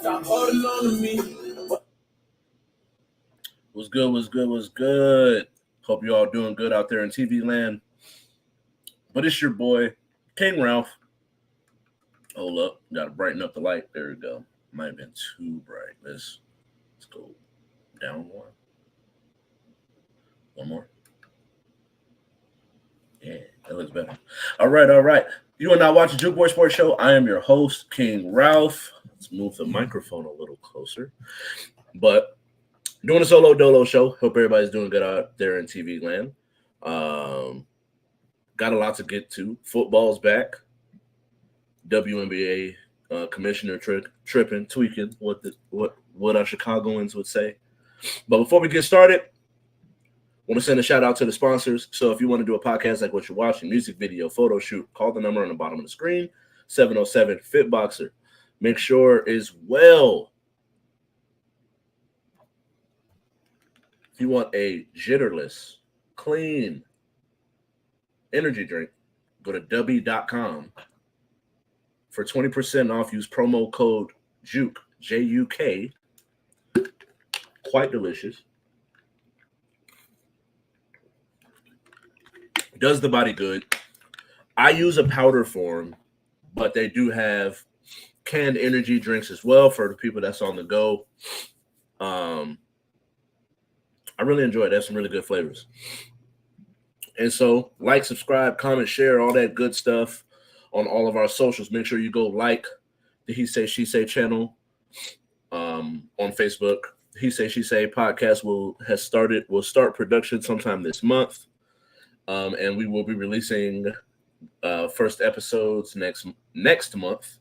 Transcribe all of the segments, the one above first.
Stop holding on to me. What's good? What's good? What's good? Hope you all doing good out there in TV land. But it's your boy, Kyng Ralph. Hold up. Got to brighten up the light. There we go. Might have been too bright. Let's go down one. One more. Yeah, that looks better. All right. You are now watching Juke Boy Sports Show. I am your host, Kyng Ralph. Let's move the microphone a little closer. But doing a solo dolo show. Hope everybody's doing good out there in TV land. Got a lot to get to. Football's back. WNBA commissioner tripping, tweaking, what our Chicagoans would say. But before we get started, I want to send a shout out to the sponsors. So if you want to do a podcast like what you're watching, music video, photo shoot, call the number on the bottom of the screen, 707 Fitboxer. Make sure as well, if you want a jitterless, clean energy drink, go to w.com. For 20% off, use promo code JUKE, J-U-K. Quite delicious. Does the body good. I use a powder form, but they do have canned energy drinks as well for the people that's on the go. I really enjoy it. They have some really good flavors. And so, like, subscribe, comment, share, all that good stuff on all of our socials. Make sure you go like the He Say, She Say channel on Facebook. He Say, She Say podcast will start production sometime this month. And we will be releasing first episodes next month.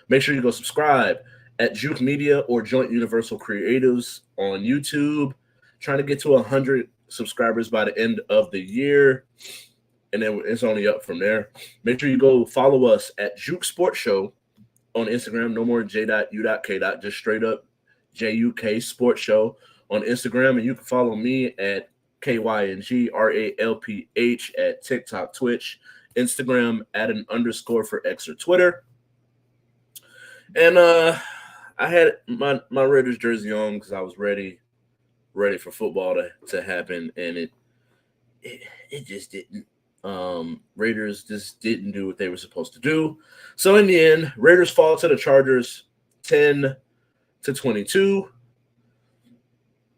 Make sure you go subscribe at Juke Media or Joint Universal Creatives on YouTube. Trying to get to 100 subscribers by the end of the year. And then it's only up from there. Make sure you go follow us at Juke Sports Show on Instagram. No more J.U.K. Just straight up JUK Sports Show on Instagram. And you can follow me at KYNGRALPH at TikTok, Twitch, Instagram, @_for X or Twitter. And I had my Raiders jersey on because I was ready for football to happen, and it just didn't. Raiders just didn't do what they were supposed to do. So in the end, Raiders fall to the Chargers 10-22.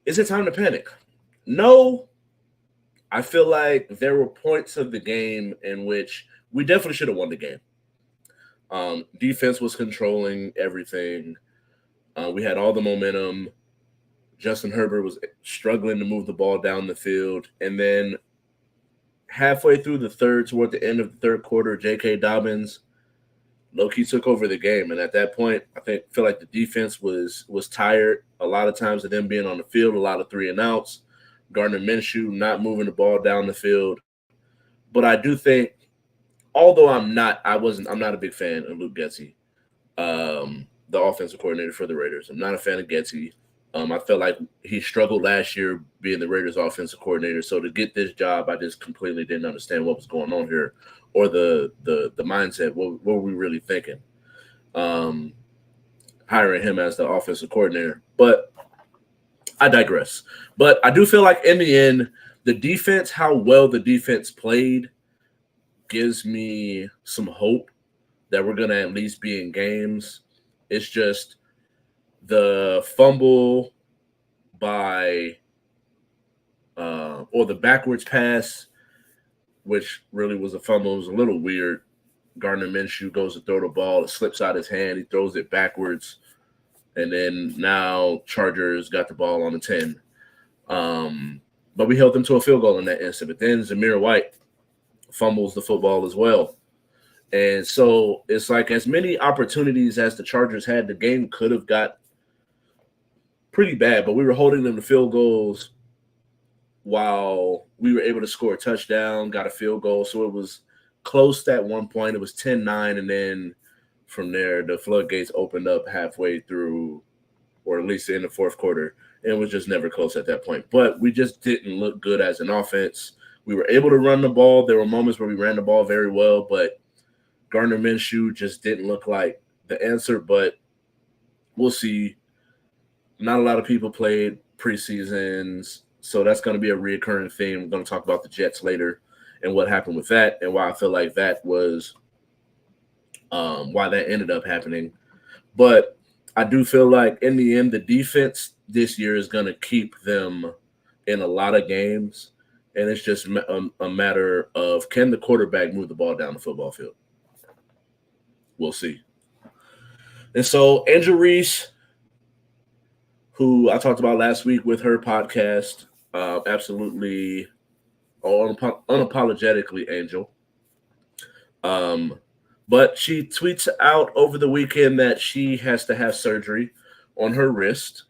Is it time to panic? No. I feel like there were points of the game in which we definitely should have won the game. Defense was controlling everything. We had all the momentum. Justin Herbert was struggling to move the ball down the field. And then halfway through the third, toward the end of the third quarter, J.K. Dobbins low-key took over the game. And at that point, I feel like the defense was tired a lot of times of them being on the field, a lot of 3-and-outs. Gardner Minshew not moving the ball down the field. But I do think, although I'm not a big fan of Luke Getsy, the offensive coordinator for the Raiders. I'm not a fan of Getsy. I felt like he struggled last year being the Raiders offensive coordinator. So to get this job, I just completely didn't understand what was going on here or the mindset. What were we really thinking? Hiring him as the offensive coordinator. But I digress. But I do feel like in the end, the defense, how well the defense played gives me some hope that we're going to at least be in games. It's just the fumble or the backwards pass, which really was a fumble. It was a little weird. Gardner Minshew goes to throw the ball. It slips out his hand. He throws it backwards. And then now Chargers got the ball on the 10. But we held them to a field goal in that instant. But then Zamir White fumbles the football as well. And so it's like as many opportunities as the Chargers had, the game could have got pretty bad, but we were holding them to field goals while we were able to score a touchdown, got a field goal. So it was close at one point. It was 10-9, and then from there, the floodgates opened up halfway through, or at least in the fourth quarter. And it was just never close at that point. But we just didn't look good as an offense. We were able to run the ball. There were moments where we ran the ball very well, but Gardner Minshew just didn't look like the answer, but we'll see. Not a lot of people played preseasons, so that's going to be a reoccurring theme. We're going to talk about the Jets later and what happened with that and why I feel like that was why that ended up happening. But I do feel like in the end, the defense this year is going to keep them in a lot of games. And it's just a matter of can the quarterback move the ball down the football field? We'll see. And so Angel Reese, who I talked about last week with her podcast, absolutely unapologetically Angel. But she tweets out over the weekend that she has to have surgery on her wrist,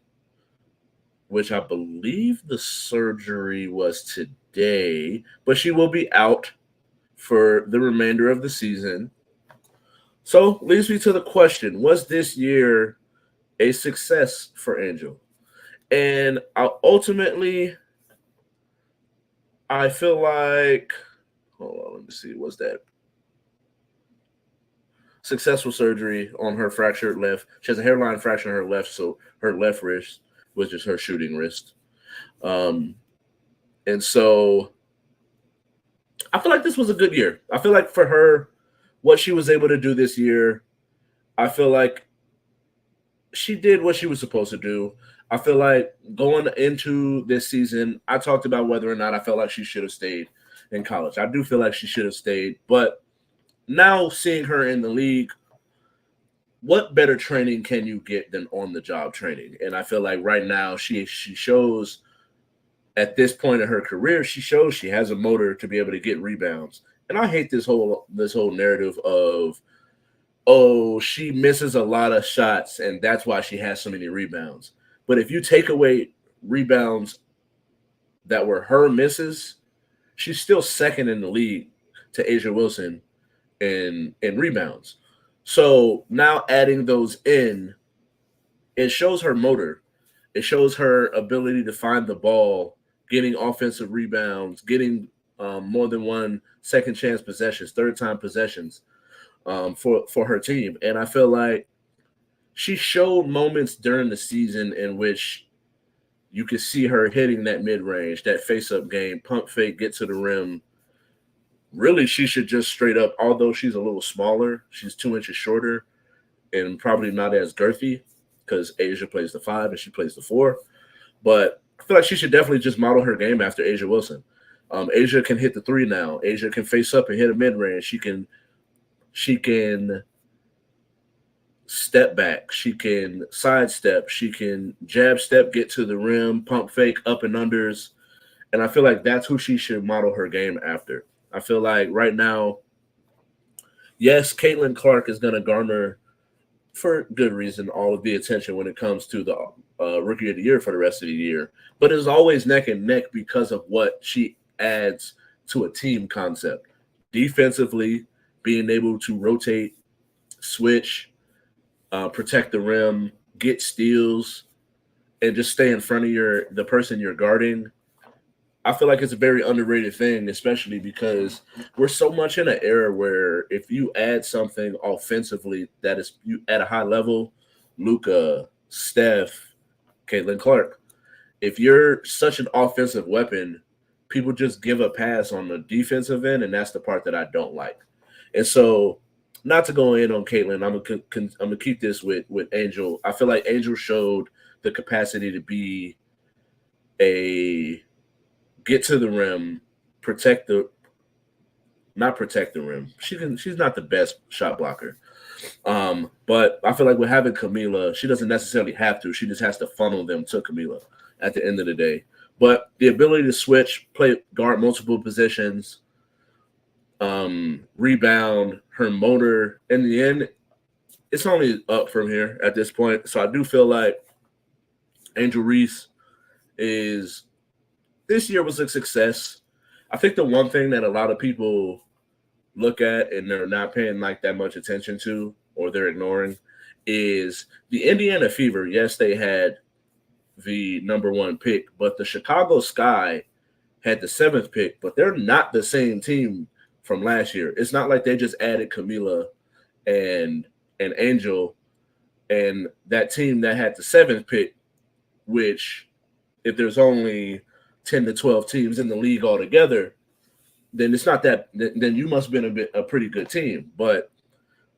which I believe the surgery was today, but she will be out for the remainder of the season. So leads me to the question, was this year a success for Angel? And ultimately, I feel like, hold on, let me see, what's that? Successful surgery on her fractured left. She has a hairline fracture on her left, so her left wrist was just her shooting wrist. And so I feel like this was a good year. I feel like for her, what she was able to do this year, I feel like she did what she was supposed to do. I feel like going into this season, I talked about whether or not I felt like she should have stayed in college. I do feel like she should have stayed, but now seeing her in the league, what better training can you get than on-the-job training? And I feel like right now she shows at this point in her career, she shows she has a motor to be able to get rebounds. And I hate this whole narrative of, oh, she misses a lot of shots and that's why she has so many rebounds. But if you take away rebounds that were her misses, she's still second in the league to A'ja Wilson in rebounds. So now adding those in, it shows her motor. It shows her ability to find the ball, getting offensive rebounds, getting more than one second chance possessions, third time possessions for her team. And I feel like she showed moments during the season in which you could see her hitting that mid-range, that face-up game, pump fake, get to the rim. Really, she should just straight up, although she's a little smaller, she's 2 inches shorter and probably not as girthy because A'ja plays the 5 and she plays the 4. But I feel like she should definitely just model her game after A'ja Wilson. A'ja can hit the 3 now. A'ja can face up and hit a mid-range. She can step back. She can sidestep. She can jab step, get to the rim, pump fake, up and unders. And I feel like that's who she should model her game after. I feel like right now, yes, Caitlin Clark is going to garner, for good reason, all of the attention when it comes to the Rookie of the Year for the rest of the year. But it's always neck and neck because of what she adds to a team concept. Defensively, being able to rotate, switch, protect the rim, get steals, and just stay in front of the person you're guarding. I feel like it's a very underrated thing, especially because we're so much in an era where if you add something offensively that is you at a high level, Luka, Steph, Caitlin Clark, if you're such an offensive weapon, people just give a pass on the defensive end, and that's the part that I don't like. And so, not to go in on Caitlin, I'm gonna keep this with Angel. I feel like Angel showed the capacity to be a get to the rim, not protect the rim. She's not the best shot blocker. But I feel like with having Camila, she doesn't necessarily have to. She just has to funnel them to Camila at the end of the day. But the ability to switch, guard multiple positions, rebound, her motor, in the end, it's only up from here at this point. So I do feel like Angel Reese this year was a success. I think the one thing that a lot of people look at and they're not paying like that much attention to, or they're ignoring, is the Indiana Fever. Yes, they had the number 1 pick, but the Chicago Sky had the 7th pick, but they're not the same team from last year. It's not like they just added Camila and and Angel and that team that had the 7th pick, which if there's only 10 to 12 teams in the league altogether, then it's not that. Then you must have been a pretty good team. But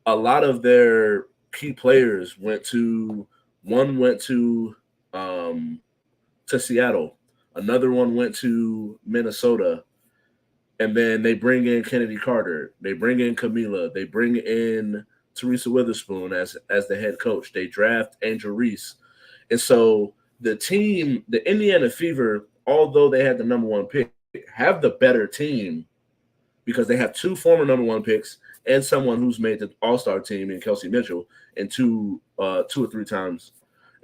a lot of their key players went to Seattle, another one went to Minnesota, and then they bring in Kennedy Carter, they bring in Camila, they bring in Teresa Witherspoon as the head coach. They draft Angel Reese, and so the team, the Indiana Fever, although they had the number 1 pick, have the better team because they have 2 former number 1 picks and someone who's made the All-Star team in Kelsey Mitchell and 2 or 3 times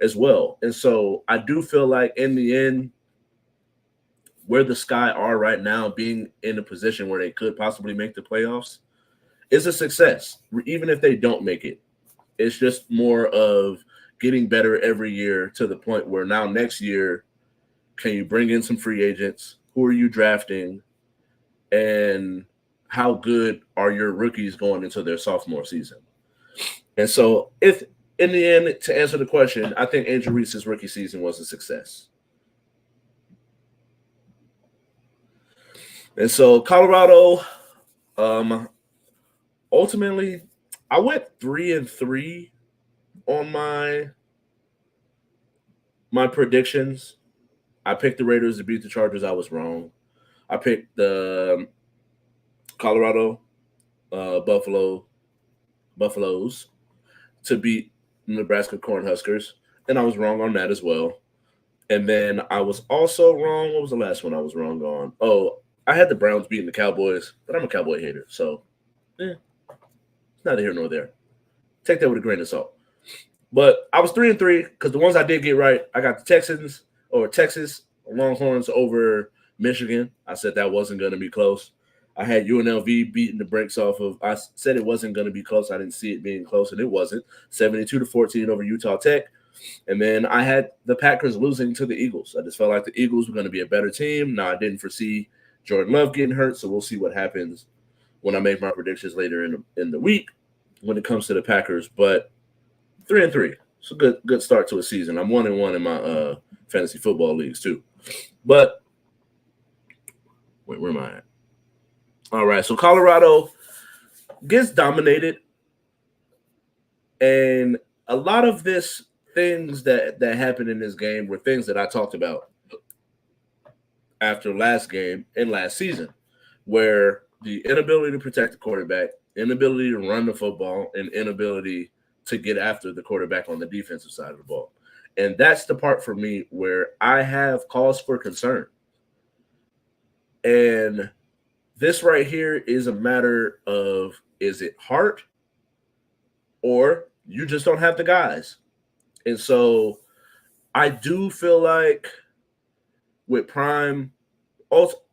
as well. And so I do feel like in the end, where the Sky are right now, being in a position where they could possibly make the playoffs, is a success, even if they don't make it. It's just more of getting better every year to the point where now next year, can you bring in some free agents? Who are you drafting? And how good are your rookies going into their sophomore season? And so if in the end, to answer the question, I think Angel Reese's rookie season was a success. And so Colorado, ultimately, I went 3-3 on my predictions. I picked the Raiders to beat the Chargers. I was wrong. I picked the Colorado Buffaloes to beat Nebraska Cornhuskers, and I was wrong on that as well. And then I was also wrong. What was the last one I was wrong on? Oh, I had the Browns beating the Cowboys, but I'm a Cowboy hater, so it's neither here nor there. Take that with a grain of salt. But I was 3-3 because the ones I did get right, I got the Texas Longhorns over Michigan. I said that wasn't going to be close. I had UNLV beating the brakes off of. I said it wasn't going to be close. I didn't see it being close, and it wasn't. 72-14 over Utah Tech. And then I had the Packers losing to the Eagles. I just felt like the Eagles were going to be a better team. Now, I didn't foresee Jordan Love getting hurt, so we'll see what happens when I make my predictions later in the week when it comes to the Packers. But 3-3. It's a good start to a season. I'm 1-1 in my fantasy football leagues too. But wait, where am I at? All right, so Colorado gets dominated, and a lot of this things that happened in this game were things that I talked about after last game and last season, where the inability to protect the quarterback, inability to run the football, and inability to get after the quarterback on the defensive side of the ball. And that's the part for me where I have cause for concern. And this right here is a matter of, is it heart or you just don't have the guys? And so I do feel like with Prime,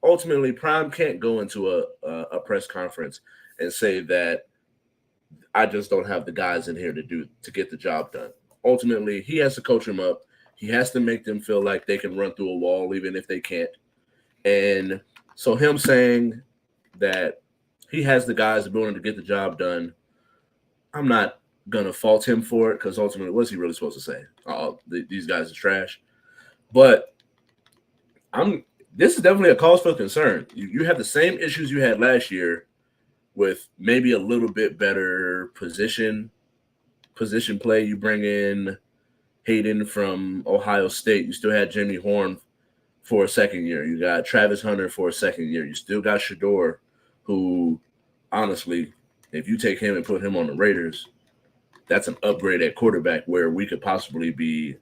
ultimately Prime can't go into a press conference and say that I just don't have the guys in here to get the job done. Ultimately, he has to coach them up. He has to make them feel like they can run through a wall even if they can't. And so him saying that he has the guys ability to get the job done, I'm not going to fault him for it because ultimately, what's he really supposed to say? These guys are trash. But this is definitely a cause for concern. You have the same issues you had last year with maybe a little bit better position play. You bring in Hayden from Ohio State. You still had Jimmy Horn for a second year. You got Travis Hunter for a second year. You still got Shador, who, honestly, if you take him and put him on the Raiders, that's an upgrade at quarterback where we could possibly be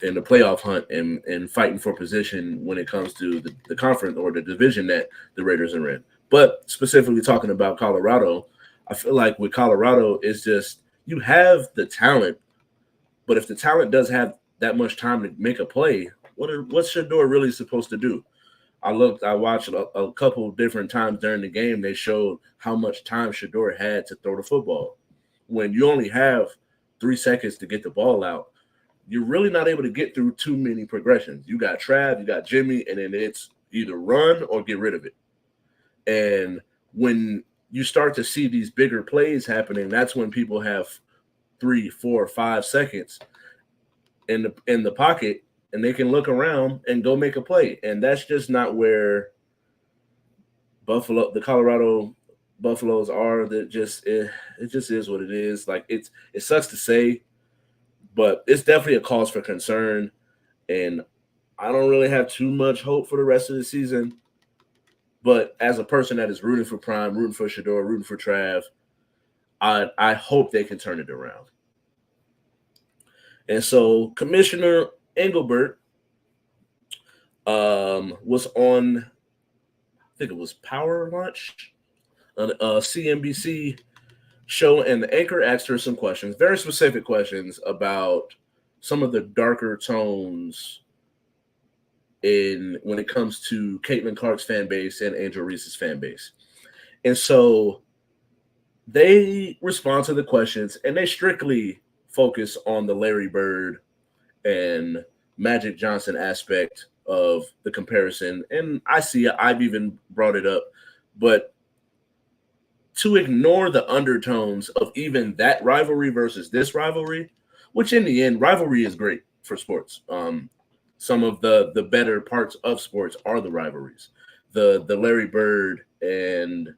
in the playoff hunt and fighting for position when it comes to the conference or the division that the Raiders are in. But specifically talking about Colorado, I feel like with Colorado, it's just you have the talent, but if the talent does have that much time to make a play, what's Shador really supposed to do? I watched a couple different times during the game. They showed how much time Shador had to throw the football. When you only have 3 seconds to get the ball out, you're really not able to get through too many progressions. You got Trav, you got Jimmy, and then it's either run or get rid of it. And when you start to see these bigger plays happening. That's when people have 3, 4, 5 seconds in the pocket, and they can look around and go make a play. And that's just not where the Colorado Buffaloes are. That just it just is what it is. Like it sucks to say, but it's definitely a cause for concern. And I don't really have too much hope for the rest of the season. But as a person that is rooting for Prime, rooting for Shador, rooting for Trav, I hope they can turn it around. And so Commissioner Engelbert was on, I think it was Power Lunch, a CNBC show, and the anchor asked her some questions, very specific questions about some of the darker tones when it comes to Caitlin Clark's fan base and Angel Reese's fan base. And so they respond to the questions, and they strictly focus on the Larry Bird and Magic Johnson aspect of the comparison. And I see it, I've even brought it up, but to ignore the undertones of even that rivalry versus this rivalry, which in the end, rivalry is great for sports. Some of the better parts of sports are the rivalries. The Larry Bird and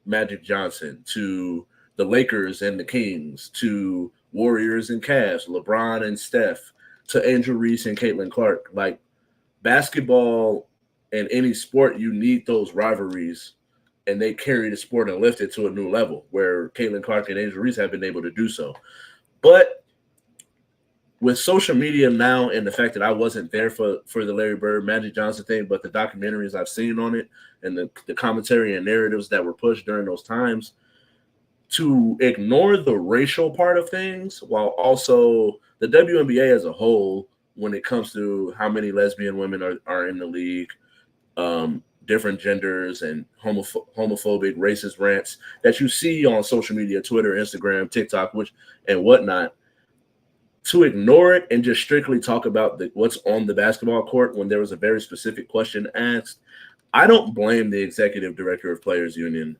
Magic Johnson, to the Lakers and the Kings, to Warriors and Cavs, LeBron and Steph, to Angel Reese and Caitlin Clark. Like basketball and any sport, you need those rivalries, and they carry the sport and lift it to a new level where Caitlin Clark and Angel Reese have been able to do so. But with social media now and the fact that I wasn't there for the Larry Bird, Magic Johnson thing, but the documentaries I've seen on it and the commentary and narratives that were pushed during those times, to ignore the racial part of things while also the WNBA as a whole, when it comes to how many lesbian women are in the league, different genders and homophobic, racist rants that you see on social media, Twitter, Instagram, TikTok, and whatnot, to ignore it and just strictly talk about what's on the basketball court when there was a very specific question asked, I don't blame the executive director of Players Union,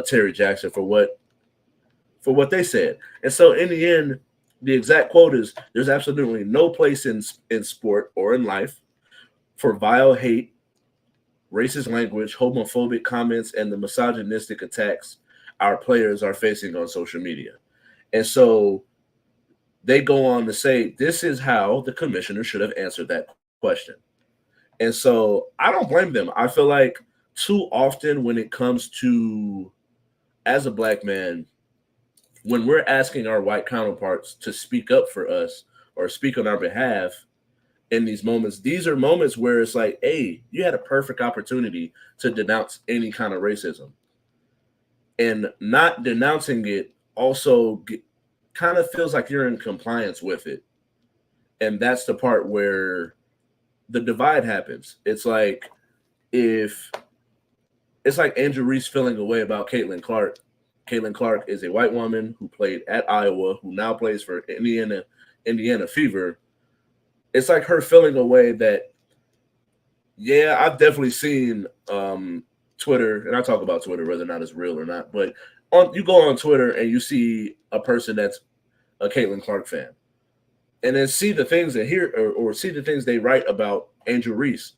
Terry Jackson, for what they said. And so in the end, the exact quote is, there's absolutely no place in sport or in life for vile hate, racist language, homophobic comments, and the misogynistic attacks our players are facing on social media. And so they go on to say, this is how the commissioner should have answered that question. And so I don't blame them. I feel like too often when it comes to, as a black man, when we're asking our white counterparts to speak up for us or speak on our behalf in these moments, these are moments where it's like, hey, you had a perfect opportunity to denounce any kind of racism. And not denouncing it also kind of feels like you're in compliance with it. And that's the part where the divide happens. It's like Angel Reese feeling a way about Caitlin Clark. Caitlin Clark is a white woman who played at Iowa, who now plays for Indiana Fever. It's like her feeling a way that, yeah, I've definitely seen Twitter, and I talk about Twitter whether or not it's real or not, but you go on Twitter and you see a person that's a Caitlin Clark fan, and then see the things that or see the things they write about Angel Reese.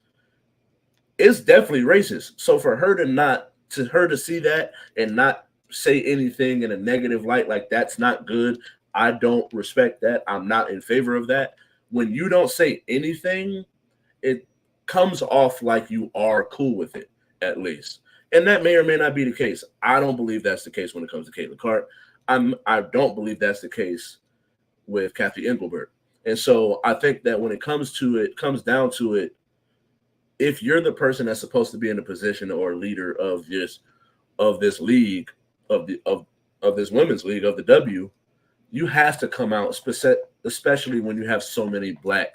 It's definitely racist. So for her to see that and not say anything in a negative light, like that's not good, I don't respect that. I'm not in favor of that. When you don't say anything, it comes off like you are cool with it, at least. And that may or may not be the case. I don't believe that's the case when it comes to Caitlin Clark. I don't believe that's the case with Kathy Engelbert. And so I think that when it comes down to it, if you're the person that's supposed to be in a position or leader of this league, of this women's league, of the W, you have to come out, especially when you have so many black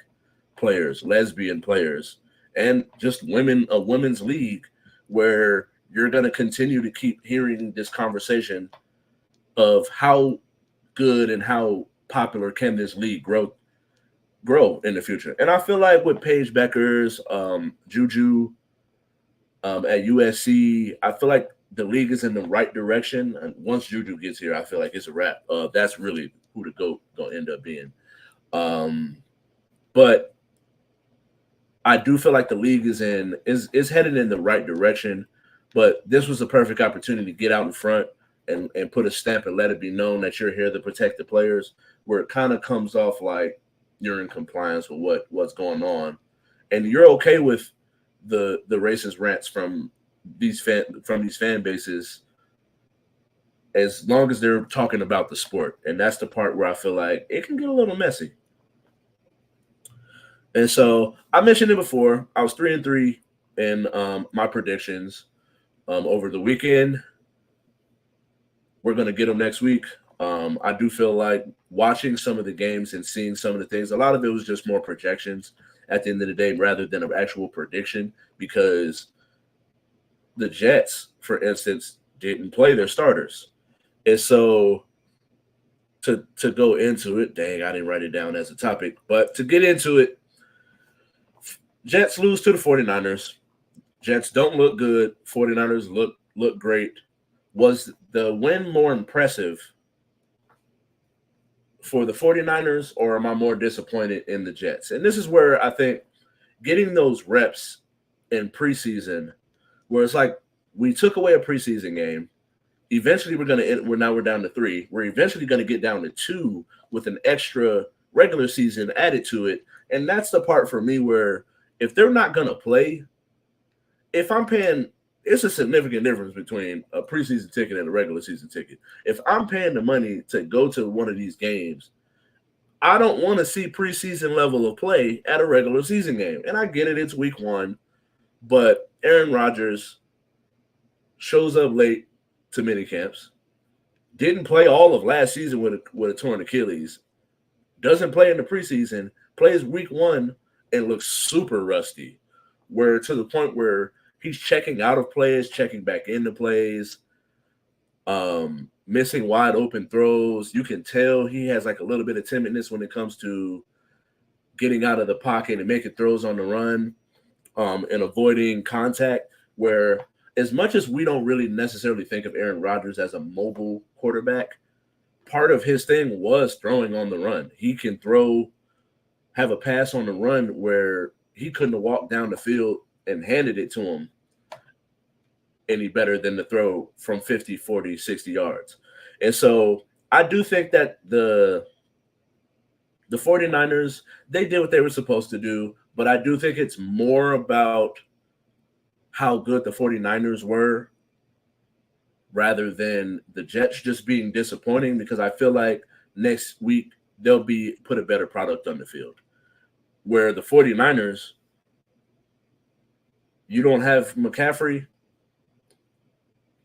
players, lesbian players, and just a women's league where you're going to continue to keep hearing this conversation of how good and how popular can this league grow in the future. And I feel like with Paige Beckers, Juju at USC, I feel like the league is in the right direction. And once Juju gets here, I feel like it's a wrap. That's really who the GOAT gonna end up being. But I do feel like the league is headed in the right direction. But this was a perfect opportunity to get out in front and put a stamp and let it be known that you're here to protect the players, where it kind of comes off like you're in compliance with what's going on. And you're okay with the racist rants from these fan bases as long as they're talking about the sport. And that's the part where I feel like it can get a little messy. And so I mentioned it before. I was 3-3 in my predictions over the weekend. We're going to get them next week. I do feel like watching some of the games and seeing some of the things, a lot of it was just more projections at the end of the day rather than an actual prediction, because the Jets, for instance, didn't play their starters. And so to go into it, dang, I didn't write it down as a topic, but to get into it, Jets lose to the 49ers. Jets don't look good. 49ers look great. Was the win more impressive for the 49ers, or am I more disappointed in the Jets? And this is where I think getting those reps in preseason, where it's like we took away a preseason game. Eventually, we're down to 3. We're eventually going to get down to 2 with an extra regular season added to it. And that's the part for me where if they're not going to play, if I'm paying, it's a significant difference between a preseason ticket and a regular season ticket. If I'm paying the money to go to one of these games, I don't want to see preseason level of play at a regular season game. And I get it, it's week 1, but Aaron Rodgers shows up late to mini camps, didn't play all of last season with a torn Achilles, doesn't play in the preseason, plays week 1 and looks super rusty, where to the point where he's checking out of plays, checking back into plays, missing wide open throws. You can tell he has like a little bit of timidness when it comes to getting out of the pocket and making throws on the run, and avoiding contact, where as much as we don't really necessarily think of Aaron Rodgers as a mobile quarterback, part of his thing was throwing on the run. He can have a pass on the run where he couldn't have walked down the field and handed it to him any better than to throw from 50, 40, 60 yards. And so I do think that the 49ers, they did what they were supposed to do, but I do think it's more about how good the 49ers were rather than the Jets just being disappointing, because I feel like next week they'll put a better product on the field. Where the 49ers, you don't have McCaffrey,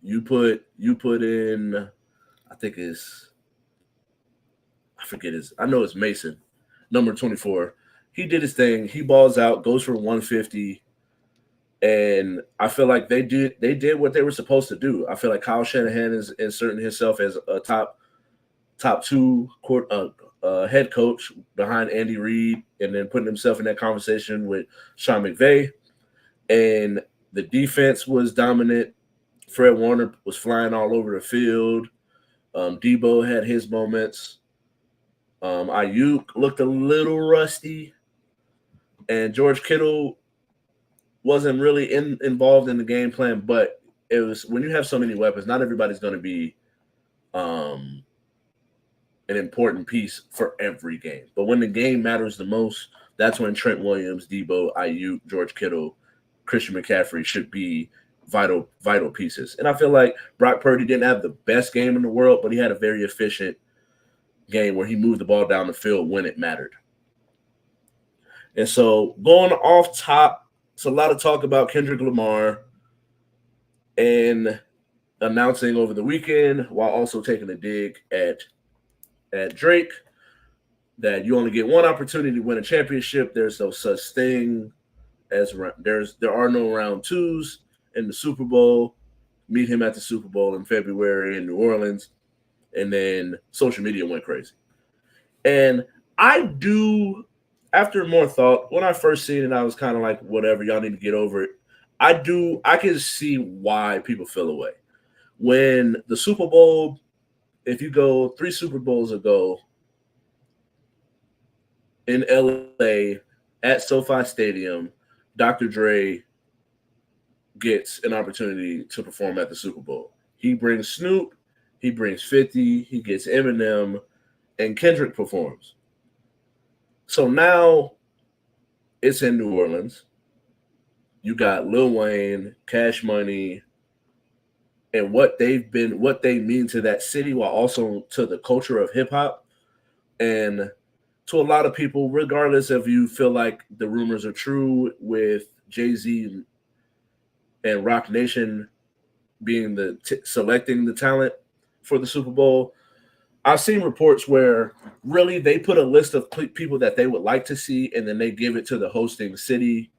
you put in, I know it's Mason, number 24. He did his thing. He balls out, goes for 150. And I feel like they did what they were supposed to do. I feel like Kyle Shanahan is inserting himself as a top 2 head coach behind Andy Reid, and then putting himself in that conversation with Sean McVay. And the defense was dominant. Fred Warner was flying all over the field. Debo had his moments. Ayuk looked a little rusty. And George Kittle wasn't really involved in the game plan, but it was, when you have so many weapons, not everybody's going to be an important piece for every game. But when the game matters the most, that's when Trent Williams, Debo, Ayuk, George Kittle, Christian McCaffrey should be vital pieces. And I feel like Brock Purdy didn't have the best game in the world, but he had a very efficient game where he moved the ball down the field when it mattered. And so going off top, it's a lot of talk about Kendrick Lamar and announcing over the weekend, while also taking a dig at Drake, that you only get one opportunity to win a championship. There's no such thing as there are no round 2s in the Super Bowl. Meet him at the Super Bowl in February in New Orleans. And then social media went crazy. And I do, after more thought, when I first seen it, I was kind of like, whatever, y'all need to get over it. I can see why people feel away. When the Super Bowl, if you go 3 Super Bowls ago in LA at SoFi Stadium, Dr. Dre gets an opportunity to perform at the Super Bowl. He brings Snoop, he brings 50, he gets Eminem, and Kendrick performs. So now it's in New Orleans. You got Lil Wayne, Cash Money, and what they mean to that city, while also to the culture of hip hop. And to a lot of people, regardless if you feel like the rumors are true with Jay-Z and Rock Nation being selecting the talent for the Super Bowl, I've seen reports where really they put a list of people that they would like to see, and then they give it to the hosting city,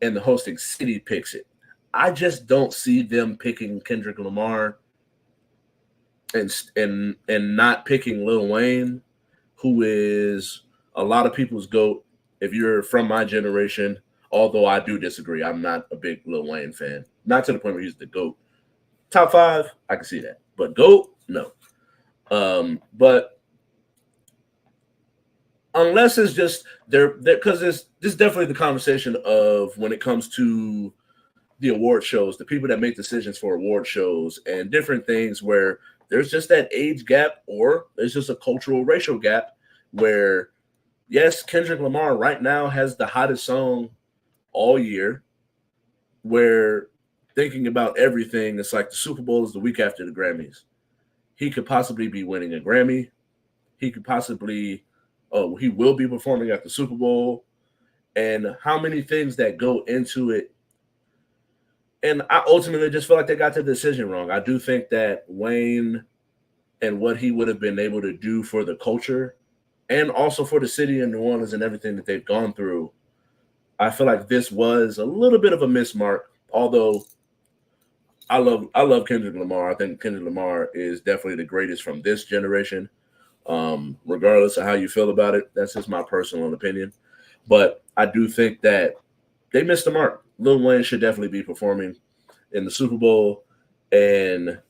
and the hosting city picks it. I just don't see them picking Kendrick Lamar and not picking Lil Wayne, who is a lot of people's GOAT. If you're from my generation, although I do disagree, I'm not a big Lil Wayne fan. Not to the point where he's the GOAT. Top 5, I can see that. But GOAT, no. But unless it's just there, because this is definitely the conversation of when it comes to the award shows, the people that make decisions for award shows and different things, where there's just that age gap, or there's just a cultural racial gap where, yes, Kendrick Lamar right now has the hottest song all year, where thinking about everything, it's like the Super Bowl is the week after the Grammys. He could possibly be winning a Grammy. He could possibly, he will be performing at the Super Bowl. And how many things that go into it. And I ultimately just feel like they got the decision wrong. I do think that Wayne and what he would have been able to do for the culture and also for the city of New Orleans and everything that they've gone through, I feel like this was a little bit of a mismark, although I love Kendrick Lamar. I think Kendrick Lamar is definitely the greatest from this generation. Regardless of how you feel about it, that's just my personal opinion. But I do think that they missed the mark. Lil Wayne should definitely be performing in the Super Bowl, and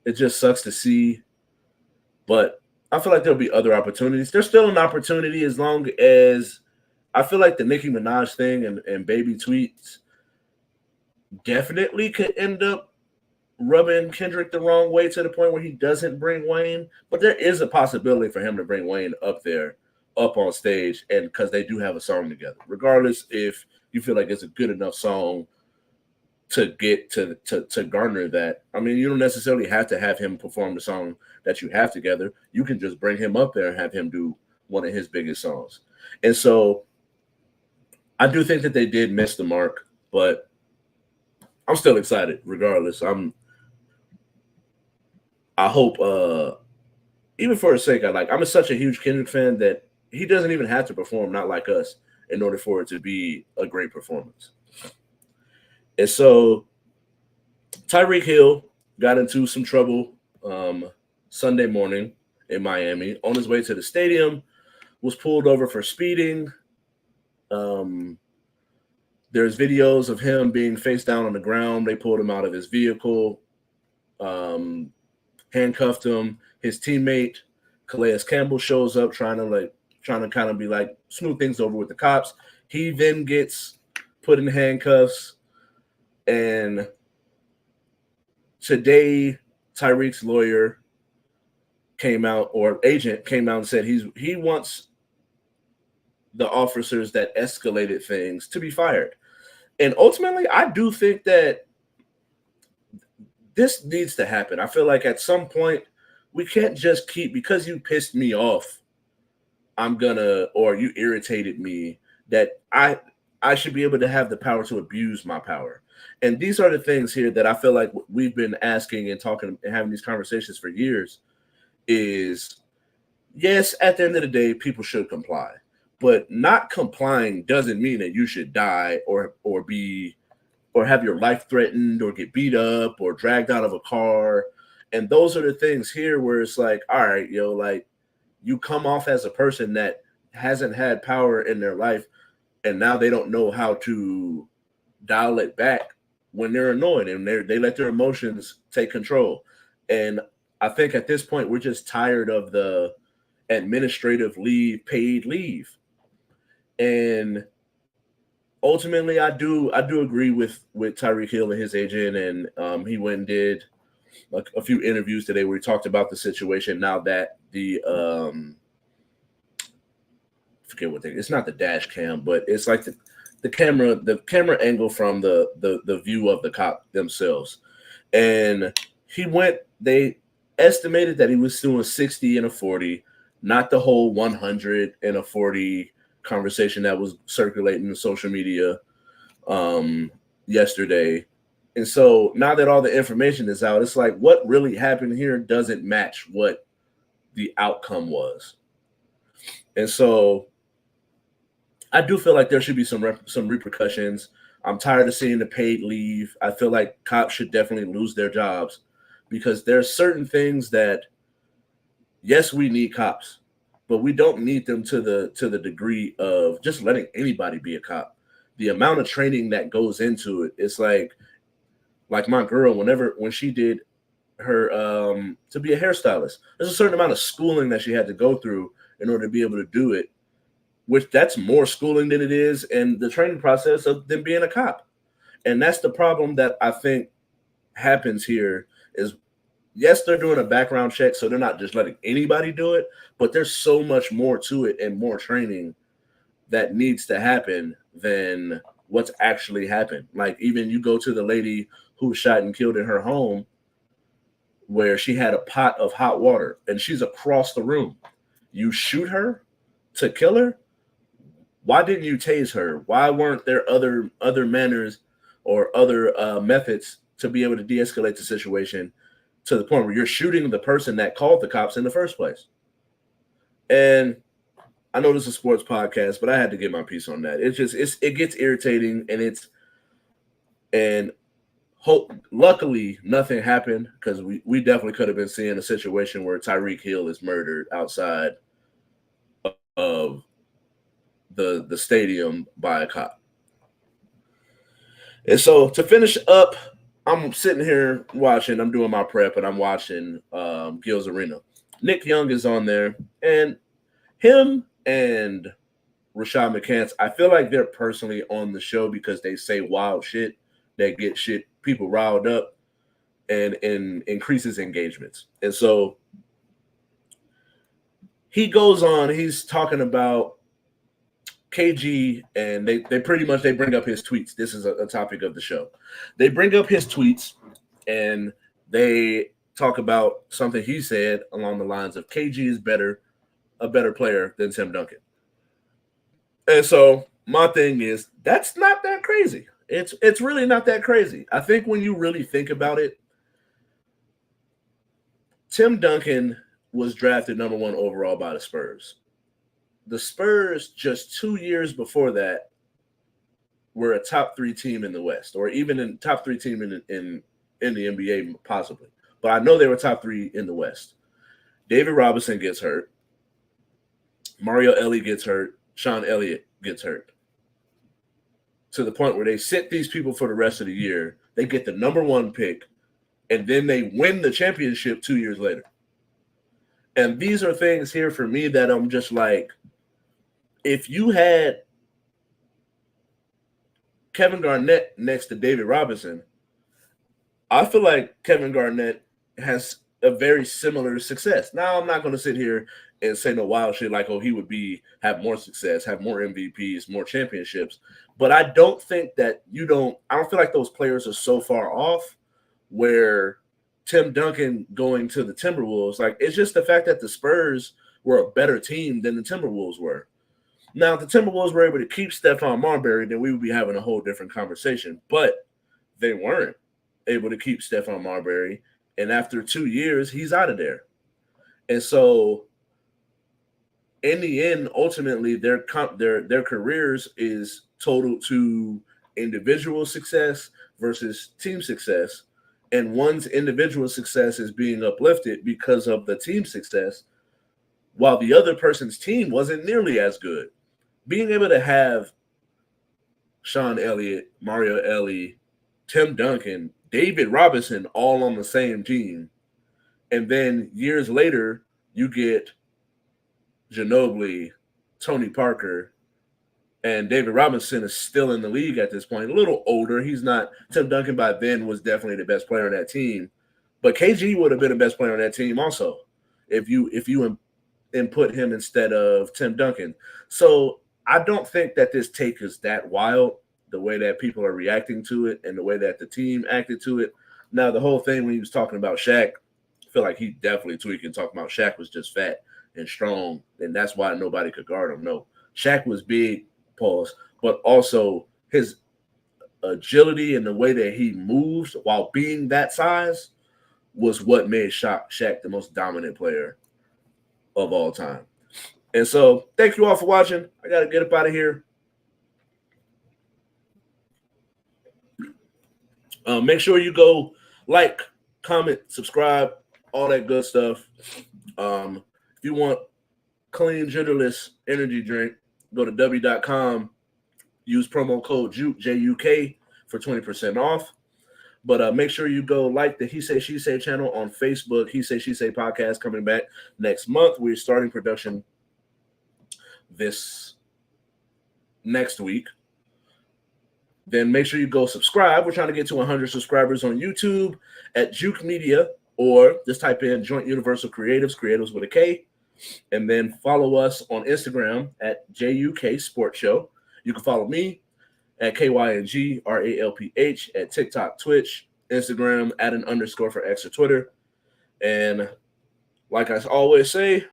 it just sucks to see. But I feel like there'll be other opportunities. There's still an opportunity as long as I feel like the Nicki Minaj thing and baby tweets definitely could end up rubbing Kendrick the wrong way to the point where he doesn't bring Wayne. But there is a possibility for him to bring Wayne up on stage, and because they do have a song together. Regardless if you feel like it's a good enough song to get to garner that. I mean, you don't necessarily have to have him perform the song that you have together. You can just bring him up there and have him do one of his biggest songs. And so I do think that they did miss the mark, but I'm still excited regardless. I hope even for his sake, I'm such a huge Kendrick fan that he doesn't even have to perform Not Like Us in order for it to be a great performance. And so Tyreek Hill got into some trouble Sunday morning in Miami on his way to the stadium, was pulled over for speeding. There's videos of him being face down on the ground. They pulled him out of his vehicle, handcuffed him. His teammate, Calais Campbell, shows up trying to kind of be like smooth things over with the cops. He then gets put in handcuffs. And today, Tyreek's lawyer came out, or agent came out and said he wants the officers that escalated things to be fired. And ultimately, I do think that this needs to happen. I feel like at some point, we can't just keep, because you pissed me off, or you irritated me, that I should be able to have the power to abuse my power. And these are the things here that I feel like we've been asking and talking and having these conversations for years is, yes, at the end of the day, people should comply. But not complying doesn't mean that you should die or have your life threatened or get beat up or dragged out of a car. And those are the things here where it's like, all right, like you come off as a person that hasn't had power in their life and now they don't know how to dial it back. when they're annoyed and they let their emotions take control. And I think at this point we're just tired of the administrative leave, paid leave. And ultimately, I do agree with Tyreek Hill and his agent, and he went and did a few interviews today where he talked about the situation. Now that the forget what it's not the dash cam, but it's like the camera angle from the view of the cop themselves, and they estimated that he was doing 60 and a 40, not the whole 100 and a 40 conversation that was circulating in social media yesterday. And so now that all the information is out, it's like what really happened here doesn't match what the outcome was. And so I do feel like there should be some repercussions. I'm tired of seeing the paid leave. I feel like cops should definitely lose their jobs because there's certain things that, yes, we need cops, but we don't need them to the degree of just letting anybody be a cop. The amount of training that goes into it, it's like my girl, when she did her to be a hairstylist, there's a certain amount of schooling that she had to go through in order to be able to do it, which that's more schooling than it is and the training process of them being a cop. And that's the problem that I think happens here is, yes, they're doing a background check, so they're not just letting anybody do it, but there's so much more to it and more training that needs to happen than what's actually happened. Like even you go to the lady who was shot and killed in her home where she had a pot of hot water and she's across the room. You shoot her to kill her? Why didn't you tase her? Why weren't there other manners or other methods to be able to de-escalate the situation to the point where you're shooting the person that called the cops in the first place? And I know this is a sports podcast, but I had to get my piece on that. It gets irritating, and luckily nothing happened because we definitely could have been seeing a situation where Tyreek Hill is murdered outside of the stadium by a cop. And so to finish up, I'm sitting here watching. I'm doing my prep, and I'm watching Gil's Arena. Nick Young is on there, and him and Rashad McCants, I feel like they're personally on the show because they say wild shit that get people riled up and increases engagements. And so he goes on, he's talking about KG, and they pretty much bring up his tweets. This is a topic of the show. They bring up his tweets, and they talk about something he said along the lines of KG is a better player than Tim Duncan. And so my thing is, that's not that crazy. It's really not that crazy. I think when you really think about it, Tim Duncan was drafted number 1 overall by the Spurs. The Spurs just 2 years before that were a top 3 team in the West, or even in top 3 team in the NBA possibly. But I know they were top 3 in the West. David Robinson gets hurt. Mario Ellie gets hurt. Sean Elliott gets hurt. To the point where they sit these people for the rest of the year. They get the number 1 pick, and then they win the championship 2 years later. And these are things here for me that I'm just like, if you had Kevin Garnett next to David Robinson, I feel like Kevin Garnett has a very similar success. Now, I'm not going to sit here and say no wild shit like, oh, he would have more success, have more MVPs, more championships. But I don't think that I don't feel like those players are so far off where Tim Duncan going to the Timberwolves, like it's just the fact that the Spurs were a better team than the Timberwolves were. Now, if the Timberwolves were able to keep Stephon Marbury, then we would be having a whole different conversation. But they weren't able to keep Stephon Marbury. And after 2 years, he's out of there. And so in the end, ultimately, their careers is total to individual success versus team success. And one's individual success is being uplifted because of the team success, while the other person's team wasn't nearly as good. Being able to have Sean Elliott, Mario Ellie, Tim Duncan, David Robinson, all on the same team. And then years later, you get Ginobili, Tony Parker, and David Robinson is still in the league at this point. A little older. He's not. Tim Duncan by then was definitely the best player on that team. But KG would have been the best player on that team also if you input him instead of Tim Duncan. So I don't think that this take is that wild, the way that people are reacting to it and the way that the team acted to it. Now, the whole thing when he was talking about Shaq, I feel like he definitely tweaking, talking about Shaq was just fat and strong, and that's why nobody could guard him. No, Shaq was big, pause, but also his agility and the way that he moves while being that size was what made Shaq the most dominant player of all time. And so thank you all for watching. I got to get up out of here. Make sure you go like, comment, subscribe, all that good stuff. If you want clean, genderless energy drink, go to w.com, use promo code JUK, J-U-K, for 20% off. But make sure you go like the He Say, She Say channel on Facebook. He Say, She Say podcast coming back next month. We're starting production this next week. Then make sure you go subscribe. We're trying to get to 100 subscribers on YouTube at Juke Media, or just type in Joint Universal Creatives, creatives with a K. And then follow us on Instagram at JUK Sports Show. You can follow me at KYNGRALPH at TikTok, Twitch, Instagram, @_for X or Twitter. And like I always say,